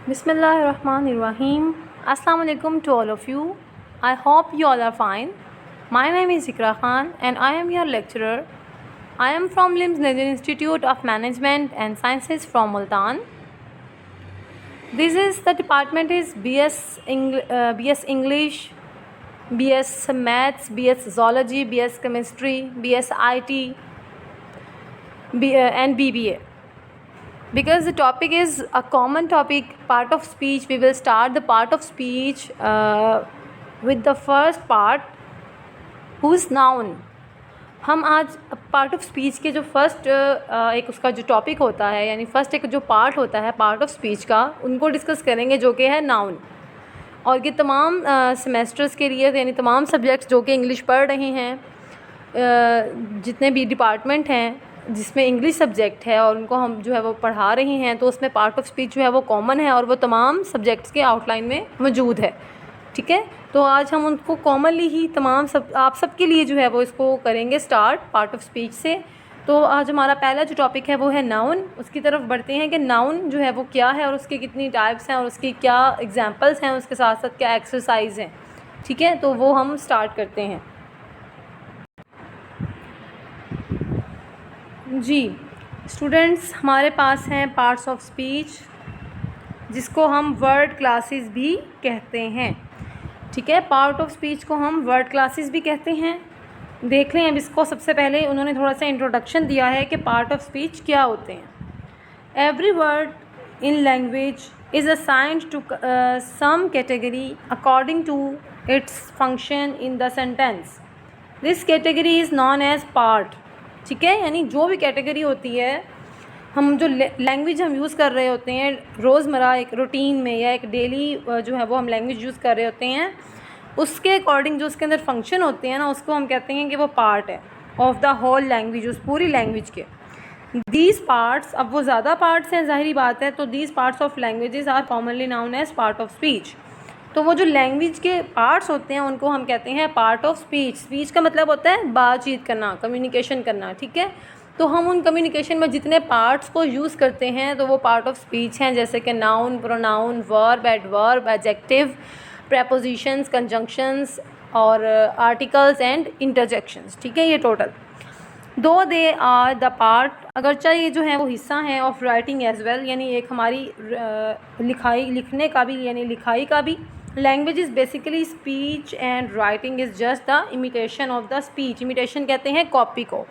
Bismillahirrahmanirrahim. Assalamu alaikum to all of you. I hope you all are fine. My name is Ikra Khan and I am your lecturer. I am from LIMS Nigerian Institute of Management and Sciences from Multan. This is the department is BS English, BS Maths, BS Zoology, BS Chemistry, BS IT, and BBA. Because the topic is a common topic, part of speech, we will start the part of speech with the first part, whose noun. हम आज part of speech के जो first एक उसका जो topic होता है, यानी फ़र्स्ट एक जो पार्ट होता है पार्ट ऑफ स्पीच का, उनको डिस्कस करेंगे, जो कि है नाउन। और ये तमाम सेमेस्टर्स के लिए, यानी तमाम सब्जेक्ट्स जो कि इंग्लिश पढ़ रहे हैं, जितने भी डिपार्टमेंट हैं जिसमें इंग्लिश सब्जेक्ट है और उनको हम जो है वो पढ़ा रहे हैं, तो उसमें पार्ट ऑफ स्पीच जो है वो कॉमन है और वो तमाम सब्जेक्ट्स के आउटलाइन में मौजूद है। ठीक है, तो आज हम उनको कॉमनली ही तमाम आप सबके लिए जो है वो इसको करेंगे स्टार्ट पार्ट ऑफ स्पीच से। तो आज हमारा पहला जो टॉपिक है वो है नाउन। उसकी तरफ बढ़ते हैं कि नाउन जो है वो क्या है और उसकी कितनी टाइप्स हैं और उसकी क्या एग्जांपल्स हैं, उसके साथ साथ क्या एक्सरसाइज हैं। ठीक है, तो वो हम स्टार्ट करते हैं जी। स्टूडेंट्स, हमारे पास हैं पार्ट्स ऑफ स्पीच, जिसको हम वर्ड क्लासेस भी कहते हैं। ठीक है, पार्ट ऑफ स्पीच को हम वर्ड क्लासेस भी कहते हैं। देख लें अब इसको। सबसे पहले उन्होंने थोड़ा सा इंट्रोडक्शन दिया है कि पार्ट ऑफ स्पीच क्या होते हैं। Every word in language is assigned to some category according to its function in the sentence. This category is known as part. ठीक है, यानी जो भी कैटेगरी होती है, हम जो लैंग्वेज हम यूज़ कर रहे होते हैं रोज़मर्रा एक रूटीन में या एक डेली जो है वो हम लैंग्वेज यूज़ कर रहे होते हैं, उसके अकॉर्डिंग जो उसके अंदर फंक्शन होते हैं ना, उसको हम कहते हैं कि वो पार्ट है ऑफ द होल लैंग्वेज, उस पूरी लैंग्वेज के। दीज पार्ट्स, अब वो ज़्यादा पार्ट्स हैं, ज़ाहिरी बात है, तो these parts of languages are commonly known as part of speech. तो वो जो लैंग्वेज के पार्ट्स होते हैं उनको हम कहते हैं पार्ट ऑफ स्पीच। स्पीच का मतलब होता है बातचीत करना, कम्युनिकेशन करना। ठीक है, तो हम उन कम्युनिकेशन में जितने पार्ट्स को यूज़ करते हैं तो वो पार्ट ऑफ स्पीच हैं, जैसे कि noun, pronoun, verb, adverb, adjective, prepositions, conjunctions और आर्टिकल्स एंड इंटरजेक्शंस। ठीक है, ये टोटल दो दे आर द पार्ट, अगरचा ये जो है वो हिस्सा हैं ऑफ राइटिंग एज वेल, यानी एक हमारी लिखने का भी, यानी लिखाई का भी। Language is basically speech and writing is just the imitation of the speech. Imitation कहते हैं कॉपी को।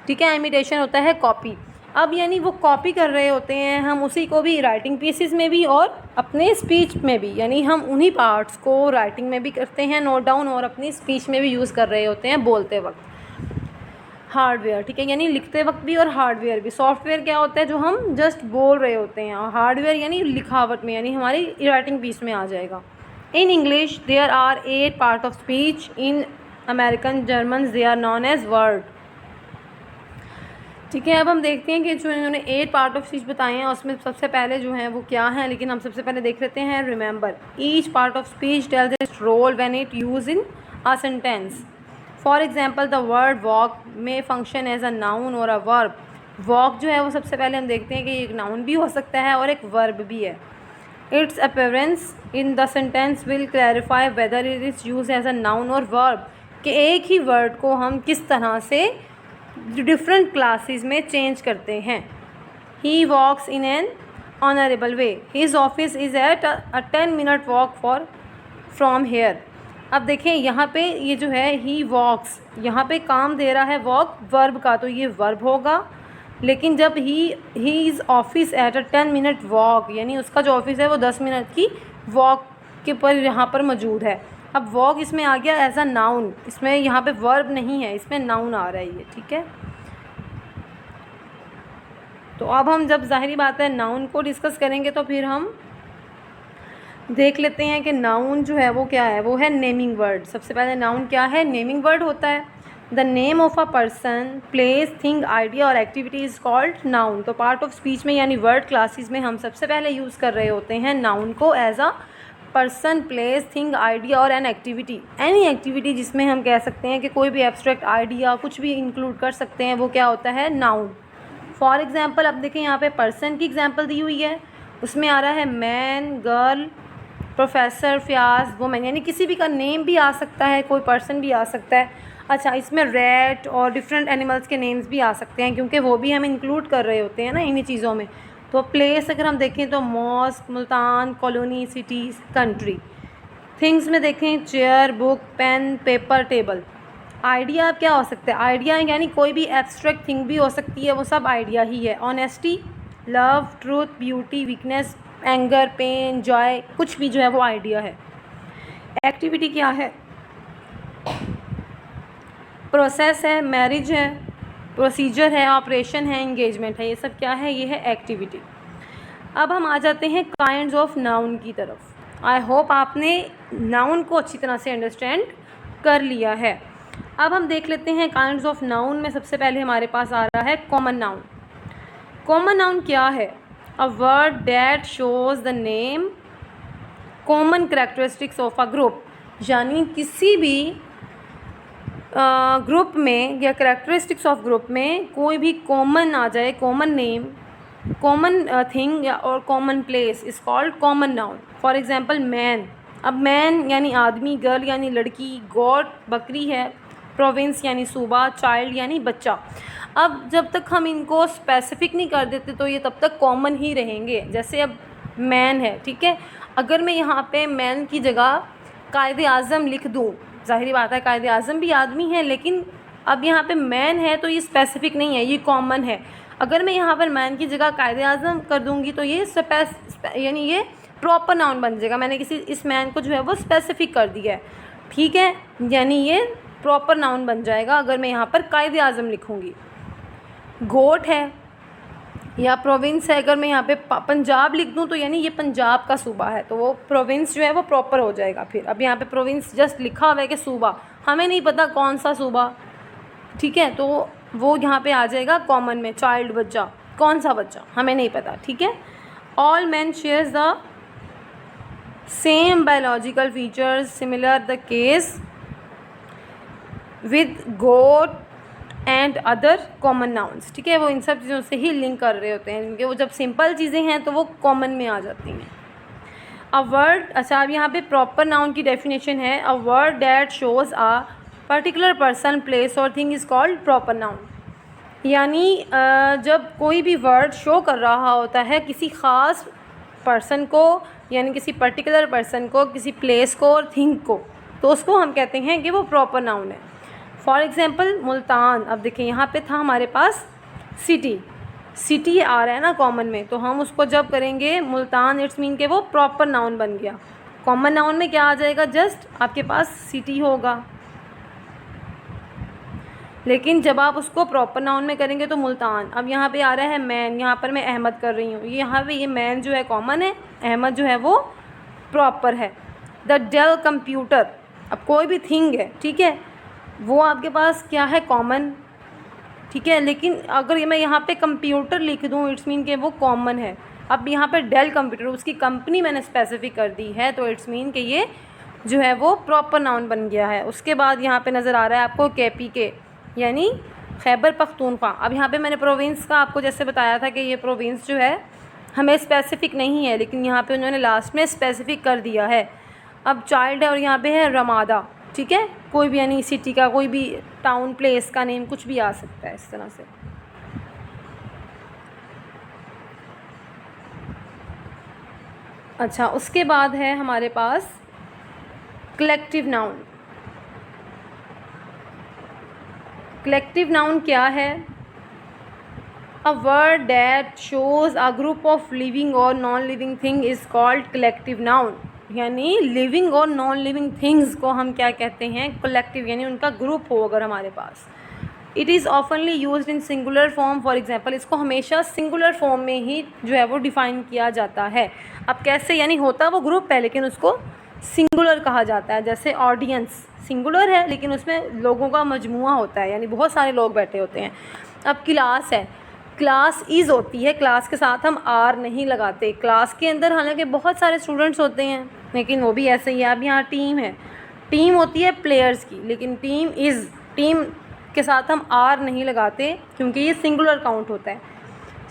ठीक है, इमिटेशन होता है कॉपी। अब यानी वो कॉपी कर रहे होते हैं हम उसी को भी राइटिंग पीसेस में भी और अपने स्पीच में भी, यानी हम उन्हीं पार्ट्स को राइटिंग में भी करते हैं नोट डाउन और अपनी स्पीच में भी यूज़ कर रहे होते हैं बोलते वक्त। हार्डवेयर, ठीक है, यानी लिखते वक्त भी और हार्डवेयर भी। सॉफ्टवेयर क्या होता है, जो हम जस्ट बोल रहे होते हैं, और हार्डवेयर यानी लिखावट में, यानी हमारी राइटिंग पीस में आ जाएगा। In English there are 8 part of speech. In American German they are known as word. ठीक है, अब हम देखते हैं कि जो इन्होंने 8 पार्ट ऑफ स्पीच बताए हैं उसमें सबसे पहले जो हैं वो क्या हैं, लेकिन हम सबसे पहले देख लेते हैं। Remember, each part of speech tells its role when it use in a sentence. For example, the word walk may function as a noun or a verb. Walk जो है वो सबसे पहले हम देखते हैं कि एक नाउन भी हो सकता है और एक वर्ब भी है। Its appearance in the sentence will clarify whether it is use as a noun or verb, कि एक ही वर्ड को हम किस तरह से डिफरेंट क्लासेस में चेंज करते हैं। He walks in an honourable way. His office is at a 10-minute walk from here. अब देखें यहाँ पे ये जो है ही वॉक्स, यहाँ पे काम दे रहा है वॉक वर्ब का, तो ये वर्ब होगा। लेकिन जब he is office at a 10-minute walk, यानी उसका जो ऑफिस है वो 10 मिनट की वॉक के पर यहाँ पर मौजूद है। अब वॉक इसमें आ गया एज अ नाउन, इसमें यहाँ पे वर्ब नहीं है, इसमें नाउन आ रहा है ये। ठीक है, तो अब हम जब ज़ाहिरी बात है नाउन को डिस्कस करेंगे तो फिर हम देख लेते हैं कि नाउन जो है वो क्या है। वो है नेमिंग वर्ड। सबसे पहले नाउन क्या है, नेमिंग वर्ड होता है। The name of a person, place, thing, idea और एक्टिविटी इज़ कॉल्ड नाउन। तो पार्ट ऑफ स्पीच में यानी वर्ड क्लासेस में हम सबसे पहले यूज़ कर रहे होते हैं नाउन को as a person, place, thing, idea or an activity. Any activity जिसमें हम कह सकते हैं कि कोई भी एब्स्ट्रैक्ट आइडिया कुछ भी इंक्लूड कर सकते हैं, वो क्या होता है, नाउन। फॉर एग्ज़ाम्पल, अब देखें यहाँ पे पर्सन की एग्ज़ाम्पल दी हुई है उसमें आ रहा है मैन, गर्ल, प्रोफेसर, फ्याज, वुमेन, यानी किसी भी का नेम भी आ सकता है, कोई पर्सन भी आ सकता है। अच्छा, इसमें रैट और डिफरेंट एनिमल्स के नेम्स भी आ सकते हैं, क्योंकि वो भी हम इंक्लूड कर रहे होते हैं ना इन्हीं चीज़ों में। तो प्लेस अगर हम देखें तो mosque, Multan, colony, cities, country. Things में देखें chair, book, pen, paper, table. Idea क्या हो सकता है? आइडिया यानी कोई भी एब्स्ट्रैक्ट थिंग भी हो सकती है, वो सब आइडिया ही है। Honesty, love, truth, beauty, weakness, anger, pain, joy, कुछ भी जो है वो आइडिया है। एक्टिविटी क्या है? प्रोसेस है, मैरिज है, प्रोसीजर है, ऑपरेशन है, इंगेजमेंट है। ये सब क्या है? ये है एक्टिविटी। अब हम आ जाते हैं काइंड्स ऑफ नाउन की तरफ। आई होप आपने नाउन को अच्छी तरह से अंडरस्टैंड कर लिया है। अब हम देख लेते हैं काइंड्स ऑफ नाउन में। सबसे पहले हमारे पास आ रहा है कॉमन नाउन। कॉमन नाउन क्या है? A word that shows the name common characteristics of a group, यानी किसी भी ग्रुप में या कैरेक्टरिस्टिक्स ऑफ ग्रुप में कोई भी कॉमन आ जाए, कॉमन नेम, कॉमन थिंग या और common place is called common noun. For example man. अब मैन यानी आदमी, गर्ल यानी लड़की, गॉट बकरी है, प्रोविंस यानी सूबा, चाइल्ड यानी बच्चा। अब जब तक हम इनको स्पेसिफिक नहीं कर देते तो ये तब तक कॉमन ही रहेंगे। जैसे अब मैन है, ठीक है, अगर मैं यहाँ पे मैन की जगह कायदे आज़म लिख दूँ, ज़ाहिर बात है कायदे आज़म भी आदमी है, लेकिन अब यहाँ पे मैन है तो ये स्पेसिफिक नहीं है, ये कॉमन है। अगर मैं यहाँ पर मैन की जगह कायदे आज़म कर दूँगी तो ये यानी ये प्रॉपर नाउन बन जाएगा। मैंने किसी इस मैन को जो है वो स्पेसिफिक कर दिया है, ठीक है, यानी ये प्रॉपर नाउन बन जाएगा अगर मैं यहाँ पर कायदे आज़म लिखूँगी। गोट है या प्रोविंस है, अगर मैं यहाँ पे पंजाब लिख दूँ तो यानी ये पंजाब का सूबा है, तो वो प्रोविंस जो है वो प्रॉपर हो जाएगा। फिर अब यहाँ पे प्रोविंस जस्ट लिखा हुआ है कि सूबा, हमें नहीं पता कौन सा सूबा, ठीक है, तो वो यहाँ पे आ जाएगा कॉमन में। चाइल्ड बच्चा, कौन सा बच्चा हमें नहीं पता, ठीक है। All man shares the same biological features, similar the case with goat and other common nouns, ठीक है, वो इन सब चीज़ों से ही लिंक कर रहे होते हैं, क्योंकि वो जब सिंपल चीज़ें हैं तो वो कॉमन में आ जाती हैं। अ वर्ड, अच्छा अब यहाँ पे प्रॉपर नाउन की डेफिनेशन है, a word that shows a particular person, place or thing is called proper noun. यानी जब कोई भी वर्ड शो कर रहा होता है किसी ख़ास पर्सन को, यानी किसी पर्टिकुलर पर्सन को, किसी प्लेस को और थिंग को, तो उसको हम कहते हैं कि वो प्रॉपर नाउन है। फॉर एग्ज़ाम्पल मुल्तान, अब देखें यहाँ पे था हमारे पास सिटी, सिटी आ रहा है ना कॉमन में, तो हम उसको जब करेंगे मुल्तान, इट्स मीन के वो प्रॉपर नाउन बन गया। कॉमन नाउन में क्या आ जाएगा? जस्ट आपके पास सिटी होगा, लेकिन जब आप उसको प्रॉपर नाउन में करेंगे तो मुल्तान। अब यहाँ पे आ रहा है मैन, यहाँ पर मैं अहमद कर रही हूँ, यहाँ पे ये मैन जो है कॉमन है, अहमद जो है वो प्रॉपर है। द डेल कंप्यूटर, अब कोई भी थिंग है, ठीक है, वो आपके पास क्या है? कॉमन, ठीक है, लेकिन अगर मैं यहाँ पे कंप्यूटर लिख दूँ इट्स मीन के वो कॉमन है। अब यहाँ पे डेल कंप्यूटर, उसकी कंपनी मैंने स्पेसिफिक कर दी है, तो इट्स मीन कि ये जो है वो प्रॉपर नाउन बन गया है। उसके बाद यहाँ पे नज़र आ रहा है आपको KPK यानी खैबर पख्तूनख्वा। अब यहाँ पे मैंने प्रोविंस का आपको जैसे बताया था कि ये प्रोविंस जो है हमें स्पेसिफिक नहीं है, लेकिन यहाँ पे उन्होंने लास्ट में स्पेसिफिक कर दिया है। अब चाइल्ड है और यहाँ पे है रमादा, ठीक है, कोई भी यानी सिटी का, कोई भी टाउन, प्लेस का नेम कुछ भी आ सकता है इस तरह से। अच्छा, उसके बाद है हमारे पास कलेक्टिव नाउन। कलेक्टिव नाउन क्या है? A word that shows a group of living और non living thing is called collective noun. यानी लिविंग और नॉन लिविंग थिंग्स को हम क्या कहते हैं? कलेक्टिव, यानी उनका ग्रुप हो अगर हमारे पास। इट इज़ ऑफनली used in singular form. For example, इसको हमेशा सिंगुलर फॉर्म में ही जो है वो डिफ़ाइन किया जाता है। अब कैसे? यानी होता वो ग्रुप है लेकिन उसको सिंगुलर कहा जाता है। जैसे ऑडियंस सिंगुलर है लेकिन उसमें लोगों का मजमुआ होता है, यानी बहुत सारे लोग बैठे होते हैं। अब क्लास है, क्लास इज़ होती है, क्लास के साथ हम आर नहीं लगाते। क्लास के अंदर हालांकि बहुत सारे स्टूडेंट्स होते हैं लेकिन वो भी ऐसे ही है। अब यहाँ टीम है, टीम होती है प्लेयर्स की, लेकिन टीम इज़, टीम के साथ हम आर नहीं लगाते क्योंकि ये सिंगुलर काउंट होता है।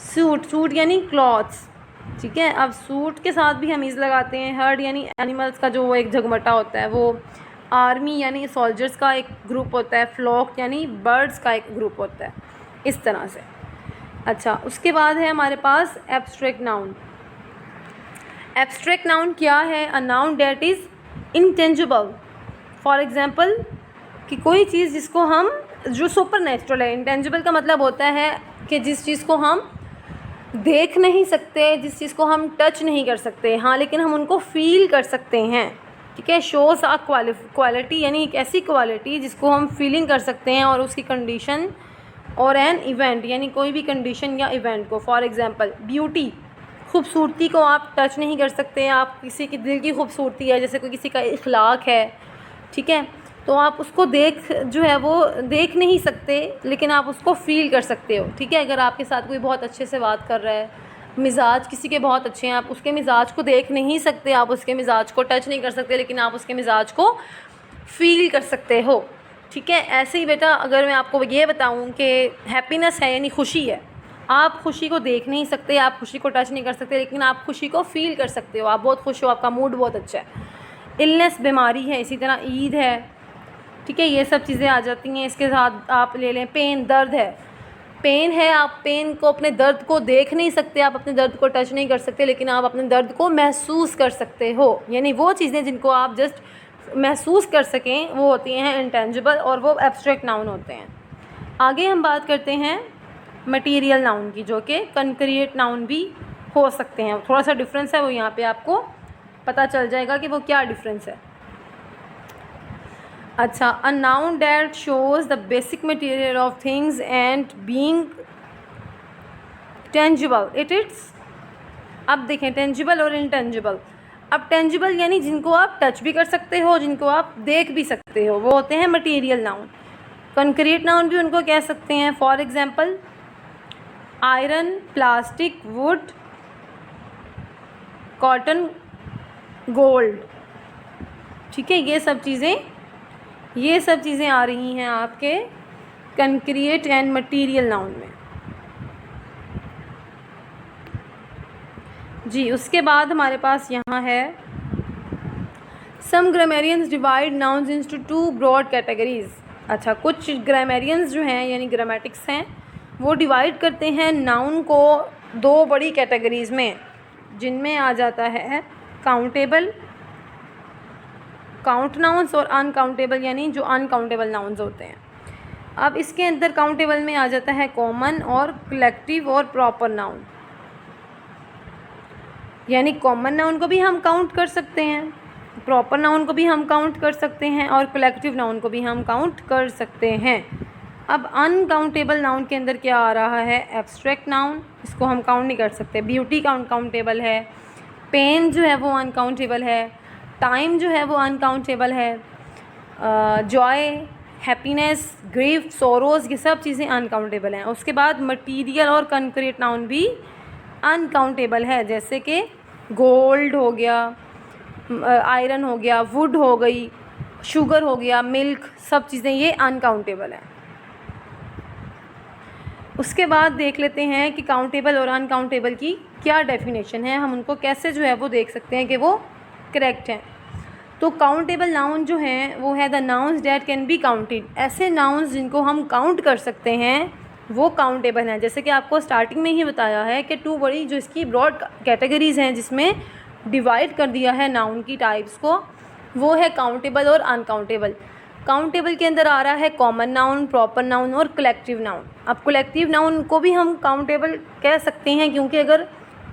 सूट, सूट यानी क्लॉथ्स, ठीक है। अब सूट के साथ भी हम इज़ लगाते हैं। हर्ड यानी एनिमल्स का जो वो एक झगमटा होता है, वो आर्मी यानी सोल्जर्स का एक ग्रुप होता है। फ्लॉक यानी बर्ड्स का एक ग्रुप होता है, इस तरह से। अच्छा, उसके बाद है हमारे पास एब्स्ट्रैक्ट नाउन। एब्स्ट्रैक्ट नाउन क्या है? A noun that is intangible. For example कि कोई चीज़ जिसको हम, जो सुपर नेचुरल है। इंटेंजिबल का मतलब होता है कि जिस चीज़ को हम देख नहीं सकते, जिस चीज़ को हम टच नहीं कर सकते, हाँ, लेकिन हम उनको फील कर सकते हैं। ठीक है। शोज़ आ क्वालिटी यानी एक ऐसी क्वालिटी जिसको हम फीलिंग कर सकते हैं, और उसकी कंडीशन और एन इवेंट यानी कोई भी कंडीशन या इवेंट को। फॉर एग्जांपल ब्यूटी, खूबसूरती को आप टच नहीं कर सकते। आप किसी की दिल की खूबसूरती है, जैसे कोई किसी का इखलाक है, ठीक है, तो आप उसको जो है वो देख नहीं सकते, लेकिन आप उसको फ़ील कर सकते हो। ठीक है। अगर आपके साथ कोई बहुत अच्छे से बात कर रहा है, मिज़ाज किसी के बहुत अच्छे हैं, आप उसके मिज़ाज को देख नहीं सकते, आप उसके मिज़ाज को टच नहीं कर सकते, लेकिन आप उसके मिज़ाज को फ़ील कर सकते हो। ठीक है। ऐसे ही बेटा, अगर मैं आपको ये बताऊं कि हैप्पीनेस है यानी खुशी है, आप खुशी को देख नहीं सकते, आप खुशी को टच नहीं कर सकते, लेकिन आप खुशी को फ़ील कर सकते हो। आप बहुत खुश हो, आपका मूड बहुत अच्छा है। इलनेस बीमारी है, इसी तरह ईद है। ठीक है। ये सब चीज़ें आ जाती हैं। इसके साथ आप ले लें पेन, दर्द है। पेन है, आप पेन को, अपने दर्द को देख नहीं सकते, आप अपने दर्द को टच नहीं कर सकते, लेकिन आप अपने दर्द को महसूस कर सकते हो। यानी वो चीज़ें जिनको आप जस्ट महसूस कर सकें, वो होती हैं इंटेंजिबल, और वो एब्स्ट्रैक्ट नाउन होते हैं। आगे हम बात करते हैं मटीरियल नाउन की, जो कि कंक्रीट नाउन भी हो सकते हैं। थोड़ा सा डिफरेंस है, वो यहाँ पे आपको पता चल जाएगा कि वो क्या डिफरेंस है। अच्छा, a noun that shows the basic material of things and being tangible it it's. अब देखें टेंजिबल और इनटेंजिबल। अब टेंजिबल यानी जिनको आप टच भी कर सकते हो, जिनको आप देख भी सकते हो, वो होते हैं मटेरियल नाउन। कंक्रीट नाउन भी उनको कह सकते हैं। For example iron, plastic, would, cotton, gold. ठीक है। ये सब चीज़ें आ रही हैं आपके कंक्रीट एंड मटेरियल नाउन में। जी, उसके बाद हमारे पास यहाँ है some grammarians divide nouns into two broad categories. अच्छा, कुछ ग्रामेरियंस जो हैं यानी ग्रामेटिक्स हैं, वो डिवाइड करते हैं नाउन को दो बड़ी कैटेगरीज़ में, जिनमें आ जाता है काउंटेबल, काउंट नाउन्स, और अनकाउंटेबल यानी जो अनकाउंटेबल नाउन्स होते हैं। अब इसके अंदर काउंटेबल में आ जाता है कॉमन और कलेक्टिव और प्रॉपर नाउन। यानी कॉमन नाउन को भी हम काउंट कर सकते हैं, प्रॉपर नाउन को भी हम काउंट कर सकते हैं, और कलेक्टिव नाउन को भी हम काउंट कर सकते हैं। अब अनकाउंटेबल नाउन के अंदर क्या आ रहा है? एब्स्ट्रैक्ट नाउन, इसको हम काउंट नहीं कर सकते। ब्यूटी काउंटेबल है, पेन जो है वो अनकाउंटेबल है, टाइम जो है वो अनकाउंटेबल है, जॉय, हैप्पीनेस, ग्रीफ, सोरोज़, ये सब चीज़ें अनकाउंटेबल हैं। उसके बाद मटीरियल और कंक्रीट नाउन भी अनकाउंटेबल है, जैसे कि गोल्ड हो गया, आयरन हो गया, वुड हो गई, शुगर हो गया, मिल्क, सब चीज़ें ये अनकाउंटेबल हैं। उसके बाद देख लेते हैं कि काउंटेबल और अनकाउंटेबल की क्या डेफिनेशन है, हम उनको कैसे जो है वो देख सकते हैं कि वो करेक्ट हैं। तो काउंटेबल नाउन जो हैं वो है the nouns that can be counted. ऐसे नाउन्स जिनको हम काउंट कर सकते हैं वो काउंटेबल हैं। जैसे कि आपको स्टार्टिंग में ही बताया है कि टू बड़ी जो इसकी ब्रॉड कैटेगरीज़ हैं, जिसमें डिवाइड कर दिया है नाउन की टाइप्स को, वो है काउंटेबल और अनकाउंटेबल। काउंटेबल के अंदर आ रहा है कॉमन नाउन, प्रॉपर नाउन और कलेक्टिव नाउन। अब कलेक्टिव नाउन को भी हम काउंटेबल कह सकते हैं, क्योंकि अगर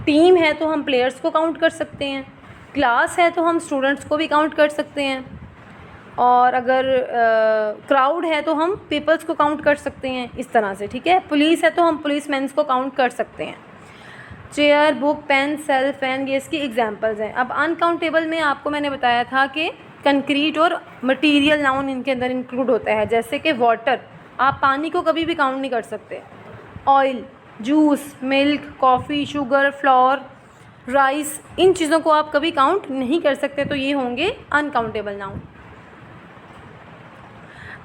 टीम है तो हम प्लेयर्स को काउंट कर सकते हैं, क्लास है तो हम स्टूडेंट्स को भी काउंट कर सकते हैं, और अगर क्राउड है तो हम पीपल्स को काउंट कर सकते हैं, इस तरह से। ठीक है। पुलिस है तो हम पुलिसमैन्स को काउंट कर सकते हैं। Chair, book, pen, cell, fan, ये इसकी एग्जांपल्स हैं। अब अनकाउंटेबल में आपको मैंने बताया था कि कंक्रीट और मटेरियल नाउन इनके अंदर इंक्लूड होता है, जैसे कि वाटर, आप पानी को कभी भी काउंट नहीं कर सकते। Oil, juice, milk, coffee, sugar, flour, rice, इन चीज़ों को आप कभी काउंट नहीं कर सकते, तो ये होंगे अनकाउंटेबल नाउन।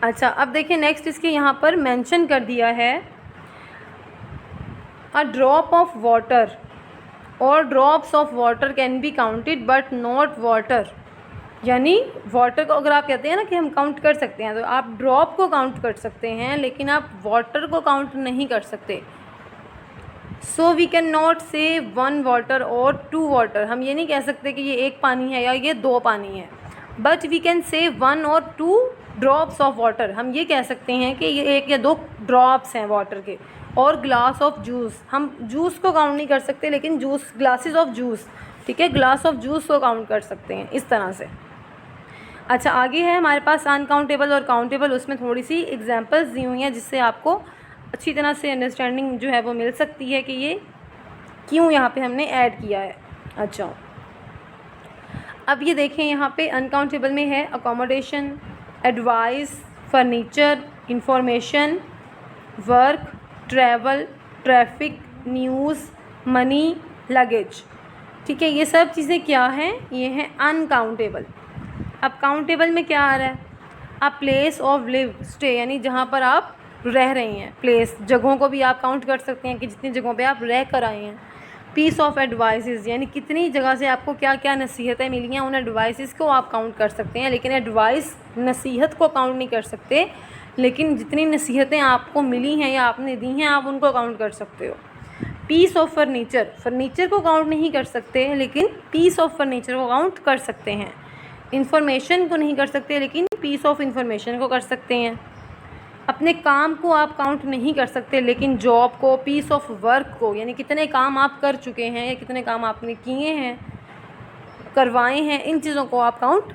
अच्छा, अब देखिए नेक्स्ट इसके यहाँ पर मेंशन कर दिया है अ ड्रॉप ऑफ वाटर और drops of water can be counted but not water, यानी वाटर को अगर आप कहते हैं ना कि हम काउंट कर सकते हैं, तो आप ड्रॉप को काउंट कर सकते हैं लेकिन आप वाटर को काउंट नहीं कर सकते। सो वी कैन नॉट से 1 वाटर और 2 वाटर, हम ये नहीं कह सकते कि ये 1 पानी है या ये 2 पानी है, बट वी कैन से 1 और 2 ड्रॉप्स ऑफ वाटर, हम ये कह सकते हैं कि ये 1 या 2 ड्रॉप्स हैं वाटर के। और ग्लास ऑफ जूस, हम जूस को काउंट नहीं कर सकते लेकिन जूस, ग्लासेस ऑफ जूस, ठीक है, ग्लास ऑफ जूस को काउंट कर सकते हैं, इस तरह से। अच्छा, आगे है हमारे पास अनकाउंटेबल और काउंटेबल, उसमें थोड़ी सी एग्जांपल्स दी हुई हैं जिससे आपको अच्छी तरह से अंडरस्टैंडिंग जो है वो मिल सकती है कि ये क्यों यहाँ पे हमने ऐड किया है। अच्छा, अब ये देखें यहाँ पे अनकाउंटेबल में है accommodation, advice, furniture, information, work, travel, traffic, news, money, luggage. ठीक है, ये सब चीज़ें क्या हैं, ये हैं अनकाउंटेबल। अब काउंटेबल में क्या आ रहा है, a place of live stay, यानी जहाँ पर आप रह रहे हैं, प्लेस, जगहों को भी आप काउंट कर सकते हैं कि जितनी जगहों पे आप रह कर आए हैं। पीस ऑफ एडवाइसेस, यानी कितनी जगह से आपको क्या क्या नसीहतें मिली हैं, उन एडवाइसेस को आप काउंट कर सकते हैं, लेकिन एडवाइस, नसीहत को काउंट नहीं कर सकते, लेकिन जितनी नसीहतें आपको मिली हैं या आपने दी हैं आप उनको काउंट कर सकते हो। पीस ऑफ फर्नीचर, फर्नीचर को काउंट नहीं कर सकते लेकिन पीस ऑफ फर्नीचर को काउंट कर सकते हैं। इंफॉर्मेशन को नहीं कर सकते लेकिन पीस ऑफ इंफॉर्मेशन को कर सकते हैं। अपने काम को आप काउंट नहीं कर सकते लेकिन जॉब को, पीस ऑफ वर्क को, यानी कितने काम आप कर चुके हैं या कितने काम आपने किए हैं, करवाए हैं, इन चीज़ों को आप काउंट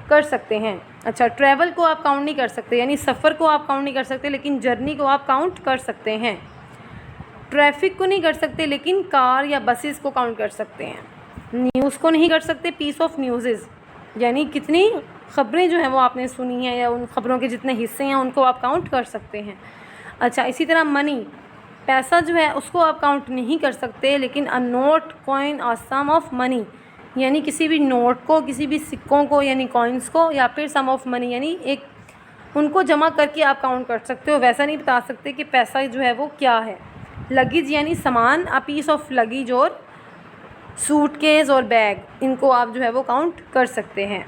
कर सकते हैं। अच्छा, ट्रैवल को आप काउंट नहीं कर सकते, यानी सफ़र को आप काउंट नहीं कर सकते लेकिन जर्नी को आप काउंट कर सकते हैं। ट्रैफिक को नहीं कर सकते लेकिन कार या बसेस को काउंट कर सकते हैं। न्यूज़ को नहीं कर सकते, पीस ऑफ न्यूज़ेस, यानी कितनी ख़बरें जो हैं वो आपने सुनी हैं या उन ख़बरों के जितने हिस्से हैं उनको आप काउंट कर सकते हैं। अच्छा, इसी तरह मनी, पैसा जो है उसको आप काउंट नहीं कर सकते लेकिन a note, coin, a sum of money, यानी किसी भी नोट को, किसी भी सिक्कों को यानी कॉइन्स को, या फिर सम ऑफ मनी यानी एक, उनको जमा करके आप काउंट कर सकते हो। वैसा नहीं बता सकते कि पैसा जो है वो क्या है। लगेज यानी सामान, अ पीस ऑफ लगेज और सूटकेस और बैग, इनको आप जो है वो काउंट कर सकते हैं।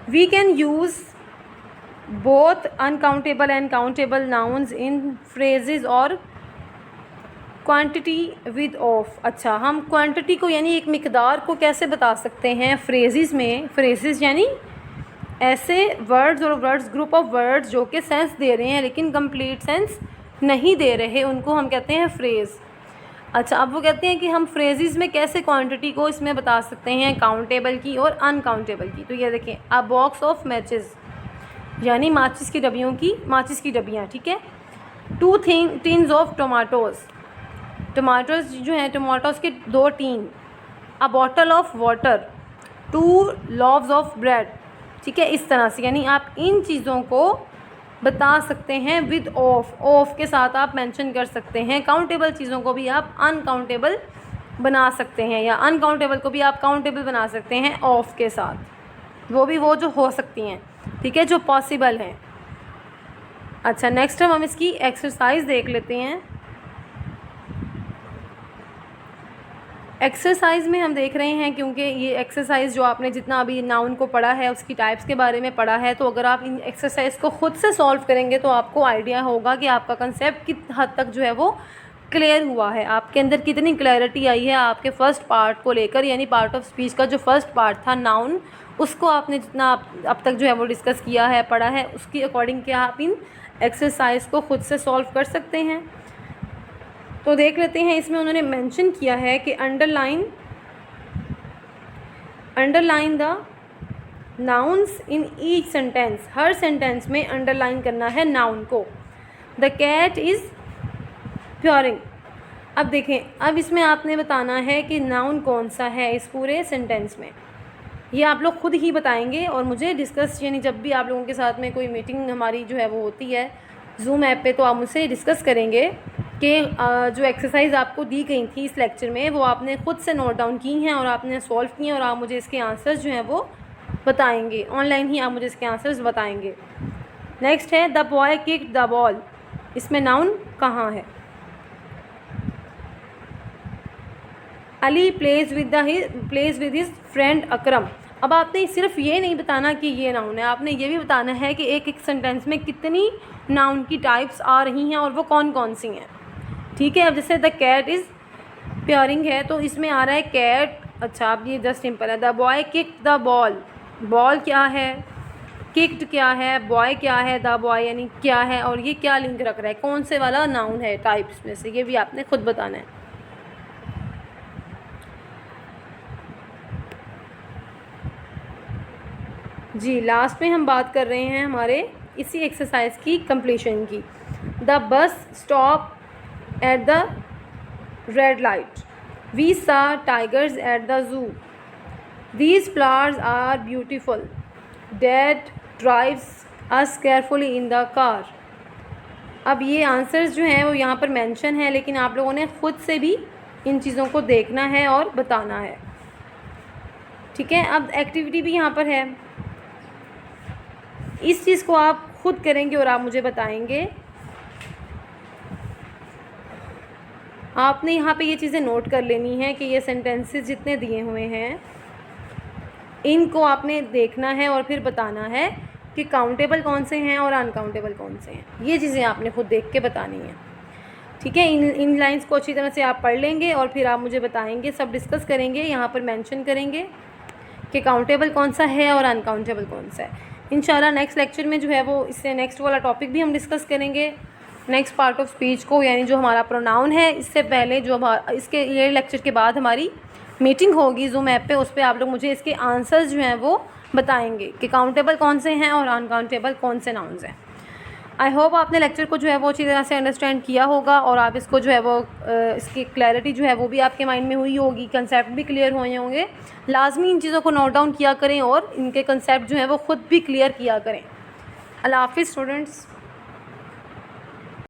We can use both uncountable and countable nouns in phrases or quantity with of. अच्छा, हम क्वांटिटी को यानी एक मिकदार को कैसे बता सकते हैं फ्रेजेस में। फ्रेजेस यानी ऐसे वर्ड्स और वर्ड्स, ग्रुप ऑफ वर्ड्स जो कि सेंस दे रहे हैं लेकिन कंप्लीट सेंस नहीं दे रहे, उनको हम कहते हैं फ्रेज़। अच्छा, अब वो कहते हैं कि हम फ्रेजेस में कैसे क्वांटिटी को इसमें बता सकते हैं, काउंटेबल की और अनकाउंटेबल की। तो ये देखें, अ बॉक्स ऑफ मैचेस, यानी माचिस की डब्बियों की, माचिस की डब्बियाँ, ठीक है। 2 टिन्स ऑफ टमाटोज़, टमाटोज़ जो हैं, टमाटोज़ के 2 tin. A bottle of water, 2 loaves of bread, ठीक है, इस तरह से। यानी आप इन चीज़ों को बता सकते हैं विद ऑफ, ऑफ के साथ आप मेंशन कर सकते हैं। काउंटेबल चीज़ों को भी आप अनकाउंटेबल बना सकते हैं या अनकाउंटेबल को भी आप काउंटेबल बना सकते हैं ऑफ के साथ, वो भी वो जो हो सकती हैं, ठीक है, जो पॉसिबल हैं। अच्छा, नेक्स्ट हम इसकी एक्सरसाइज देख लेते हैं। एक्सरसाइज में हम देख रहे हैं, क्योंकि ये एक्सरसाइज जो आपने जितना अभी नाउन को पढ़ा है उसकी टाइप्स के बारे में पढ़ा है, तो अगर आप इन एक्सरसाइज को ख़ुद से सॉल्व करेंगे तो आपको आइडिया होगा कि आपका कंसेप्ट किस हद तक जो है वो क्लियर हुआ है, आपके अंदर कितनी क्लैरिटी आई है आपके फ़र्स्ट पार्ट को लेकर, यानी पार्ट ऑफ स्पीच का जो फर्स्ट पार्ट था नाउन, उसको आपने जितना अब तक जो है वो डिस्कस किया है, पढ़ा है, उसकी अकॉर्डिंग क्या आप इन एक्सरसाइज को ख़ुद से सॉल्व कर सकते हैं। तो देख लेते हैं, इसमें उन्होंने मेंशन किया है कि underline the nouns in each sentence, हर सेंटेंस में अंडरलाइन करना है नाउन को। The cat is purring. अब देखें, अब इसमें आपने बताना है कि नाउन कौन सा है इस पूरे सेंटेंस में, ये आप लोग खुद ही बताएंगे और मुझे डिस्कस, यानी जब भी आप लोगों के साथ में कोई मीटिंग हमारी जो है वो होती है जूम ऐप पे, तो आप मुझसे डिस्कस करेंगे कि जो एक्सरसाइज आपको दी गई थी इस लेक्चर में वो आपने ख़ुद से नोट डाउन की हैं और आपने सॉल्व की हैं और आप मुझे इसके आंसर्स जो हैं वो बताएंगे, ऑनलाइन ही आप मुझे इसके आंसर्स बताएंगे। नेक्स्ट है the boy kicked the ball, इसमें नाउन कहाँ है। Ali plays with his friend Akram. अब आपने सिर्फ ये नहीं बताना कि ये नाउन है, आपने ये भी बताना है कि एक एक सेंटेंस में कितनी नाउन की टाइप्स आ रही हैं और वो कौन कौन सी हैं। ठीक है, अब जैसे द कैट इज़ प्योरिंग है तो इसमें आ रहा है कैट। अच्छा, अब ये जस्ट सिंपल है। The boy kicked the ball, ball क्या है, किक्ड क्या है, बॉय क्या है, द बॉय यानी क्या है, और ये क्या लिंक रख रहा है, कौन से वाला नाउन है टाइप्स में से, ये भी आपने खुद बताना है। जी, लास्ट में हम बात कर रहे हैं हमारे इसी एक्सरसाइज की कंप्लीशन की। The bus stop at the red light, we saw tigers at the zoo, these flowers are beautiful, dad drives us carefully in the car. अब ये आंसर्स जो हैं वो यहाँ पर मेंशन है, लेकिन आप लोगों ने ख़ुद से भी इन चीज़ों को देखना है और बताना है। ठीक है, अब एक्टिविटी भी यहाँ पर है, इस चीज़ को आप खुद करेंगे और आप मुझे बताएंगे। आपने यहाँ पे ये चीज़ें नोट कर लेनी है कि ये सेंटेंसेस जितने दिए हुए हैं इनको आपने देखना है और फिर बताना है कि काउंटेबल कौन से हैं और अनकाउंटेबल कौन से हैं। ये चीज़ें आपने खुद देख के बतानी है। ठीक है, इन लाइंस को अच्छी तरह से आप पढ़ लेंगे और फिर आप मुझे बताएंगे, सब डिस्कस करेंगे, यहाँ पर मेंशन करेंगे कि काउंटेबल कौन सा है और अनकाउंटेबल कौन सा है। इंशाल्लाह नेक्स्ट लेक्चर में जो है वो इससे नेक्स्ट वाला टॉपिक भी हम डिस्कस करेंगे, नेक्स्ट पार्ट ऑफ स्पीच को, यानी जो हमारा प्रोनाउन है। इससे पहले जो इसके ये लेक्चर के बाद हमारी मीटिंग होगी जूम ऐप पे, उस पर आप लोग मुझे इसके आंसर्स जो हैं वो बताएंगे कि काउंटेबल कौन से हैं और अनकाउंटेबल कौन से नाउन्स हैं। आई होप आपने लेक्चर को जो है वो अच्छी तरह से अंडरस्टैंड किया होगा और आप इसको जो है वो इसकी क्लैरिटी जो है वो भी आपके माइंड में हुई होगी, कंसेप्ट भी क्लियर हुए होंगे। लाजमी इन चीज़ों को नोट डाउन किया करें और इनके कंसेप्ट जो है वो ख़ुद भी क्लियर किया करें। अल्लाह हाफ़िज़ स्टूडेंट्स।